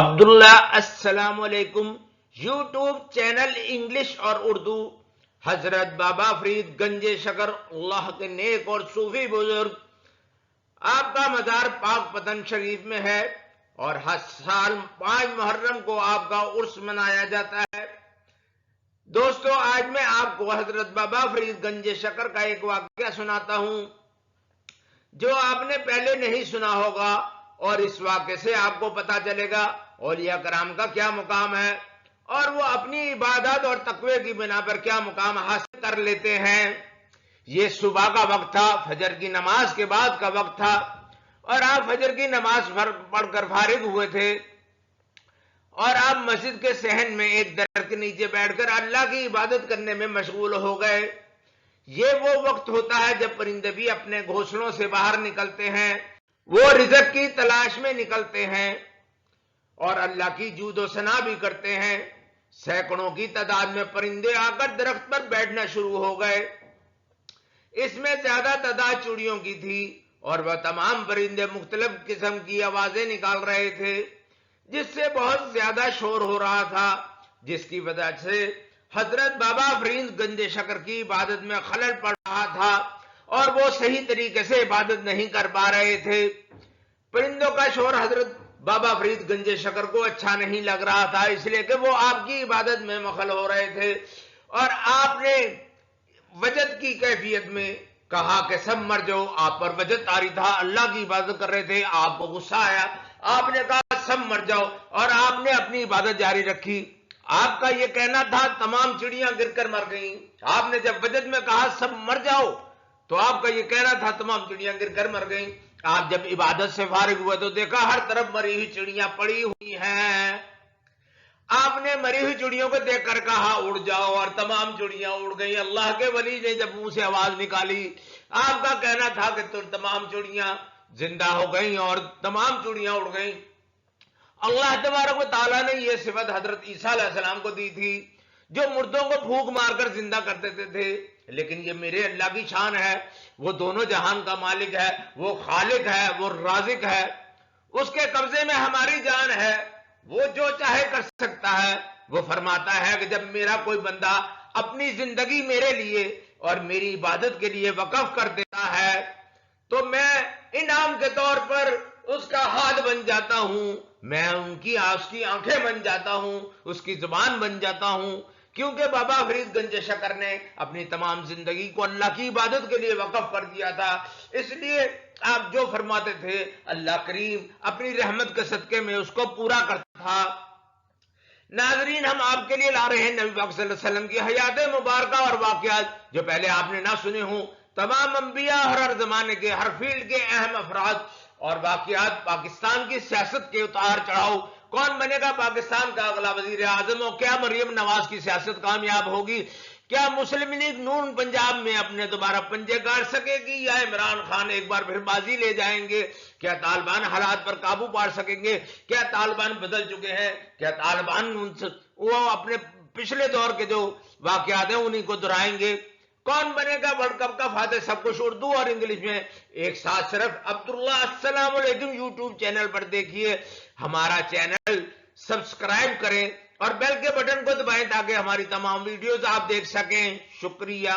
عبداللہ السلام علیکم YouTube channel English اور اردو حضرت بابا فرید گنج شکر اللہ کے نیک اور صوفی بزرگ آپ کا مزار پاک پتن شریف میں ہے اور ہر سال 5 محرم کو آپ کا عرس منایا جاتا ہے۔ دوستو آج میں آپ کو حضرت بابا فرید گنج شکر کا ایک واقعہ سناتا ہوں جو آپ نے پہلے نہیں سنا ہوگا، اور اس واقعے سے آپ کو پتا چلے گا اولیاء کرام کا کیا مقام ہے اور وہ اپنی عبادت اور تقوی کی بنا پر کیا مقام حاصل کر لیتے ہیں۔ یہ صبح کا وقت تھا، فجر کی نماز کے بعد کا وقت تھا، اور آپ فجر کی نماز پڑھ کر فارغ ہوئے تھے اور آپ مسجد کے صحن میں ایک درخت کے نیچے بیٹھ کر اللہ کی عبادت کرنے میں مشغول ہو گئے۔ یہ وہ وقت ہوتا ہے جب پرندے بھی اپنے گھونسلوں سے باہر نکلتے ہیں، وہ رزق کی تلاش میں نکلتے ہیں اور اللہ کی جود و ثنا بھی کرتے ہیں۔ سینکڑوں کی تعداد میں پرندے آ کر درخت پر بیٹھنا شروع ہو گئے۔ اس میں زیادہ تعداد چڑیوں کی تھی اور وہ تمام پرندے مختلف قسم کی آوازیں نکال رہے تھے، جس سے بہت زیادہ شور ہو رہا تھا، جس کی وجہ سے حضرت بابا فرید گنج شکر کی عبادت میں خلل پڑ رہا تھا اور وہ صحیح طریقے سے عبادت نہیں کر پا رہے تھے۔ پرندوں کا شور حضرت بابا فرید گنج شکر کو اچھا نہیں لگ رہا تھا، اس لیے کہ وہ آپ کی عبادت میں مخل ہو رہے تھے، اور آپ نے وجد کی کیفیت میں کہا کہ سب مر جاؤ۔ آپ پر وجد طاری تھا، اللہ کی عبادت کر رہے تھے، آپ کو غصہ آیا، آپ نے کہا سب مر جاؤ، اور آپ نے اپنی عبادت جاری رکھی۔ آپ کا یہ کہنا تھا تمام چڑیاں گر کر مر گئیں۔ آپ نے جب وجد میں کہا سب مر جاؤ تو آپ کا یہ کہنا تھا تمام چڑیاں گر کر مر گئیں۔ آپ جب عبادت سے فارغ ہوئے تو دیکھا ہر طرف مری ہوئی چڑیاں پڑی ہوئی ہیں۔ آپ نے مری ہوئی چڑیوں کو دیکھ کر کہا اڑ جاؤ، اور تمام چڑیاں اڑ گئیں۔ اللہ کے ولی نے جب منہ سے آواز نکالی، آپ کا کہنا تھا کہ تمام چڑیاں زندہ ہو گئیں اور تمام چڑیاں اڑ گئیں۔ اللہ تبارک و تعالیٰ نے یہ صفت حضرت عیسیٰ علیہ السلام کو دی تھی، جو مردوں کو پھونک مار کر زندہ کر دیتے تھے، لیکن یہ میرے اللہ کی شان ہے، وہ دونوں جہان کا مالک ہے، وہ خالق ہے، وہ رازق ہے، اس کے قبضے میں ہماری جان ہے، وہ جو چاہے کر سکتا ہے۔ وہ فرماتا ہے کہ جب میرا کوئی بندہ اپنی زندگی میرے لیے اور میری عبادت کے لیے وقف کر دیتا ہے تو میں انعام کے طور پر اس کا ہاتھ بن جاتا ہوں، میں اس کی آنکھیں بن جاتا ہوں، اس کی زبان بن جاتا ہوں، کیونکہ بابا فرید گنج شکر نے اپنی تمام زندگی کو اللہ کی عبادت کے لیے وقف کر دیا تھا۔ اس لیے آپ جو فرماتے تھے اللہ کریم اپنی رحمت کے صدقے میں اس کو پورا کرتا تھا۔ ناظرین، ہم آپ کے لیے لا رہے ہیں نبی پاک صلی اللہ علیہ وسلم کی حیات مبارکہ اور واقعات جو پہلے آپ نے نہ سنے ہوں۔ تمام انبیاء اور ہر زمانے کے ہر فیلڈ کے اہم افراد اور واقعات، پاکستان کی سیاست کے اتار چڑھاؤ، کون بنے گا پاکستان کا اگلا وزیر اعظم، اور کیا مریم نواز کی سیاست کامیاب ہوگی، کیا مسلم لیگ نون پنجاب میں اپنے دوبارہ پنجے گاڑ سکے گی، یا عمران خان ایک بار پھر بازی لے جائیں گے، کیا طالبان حالات پر قابو پا سکیں گے، کیا طالبان بدل چکے ہیں، کیا طالبان وہ اپنے پچھلے دور کے جو واقعات ہیں انہی کو دہرائیں گے، کون بنے گا ورلڈ کپ کا فاتح، سب کچھ اردو اور انگلش میں ایک ساتھ صرف عبداللہ السلام علیکم یوٹیوب چینل پر دیکھیے۔ ہمارا چینل سبسکرائب کریں اور بیل کے بٹن کو دبائیں تاکہ ہماری تمام ویڈیوز آپ دیکھ سکیں۔ شکریہ۔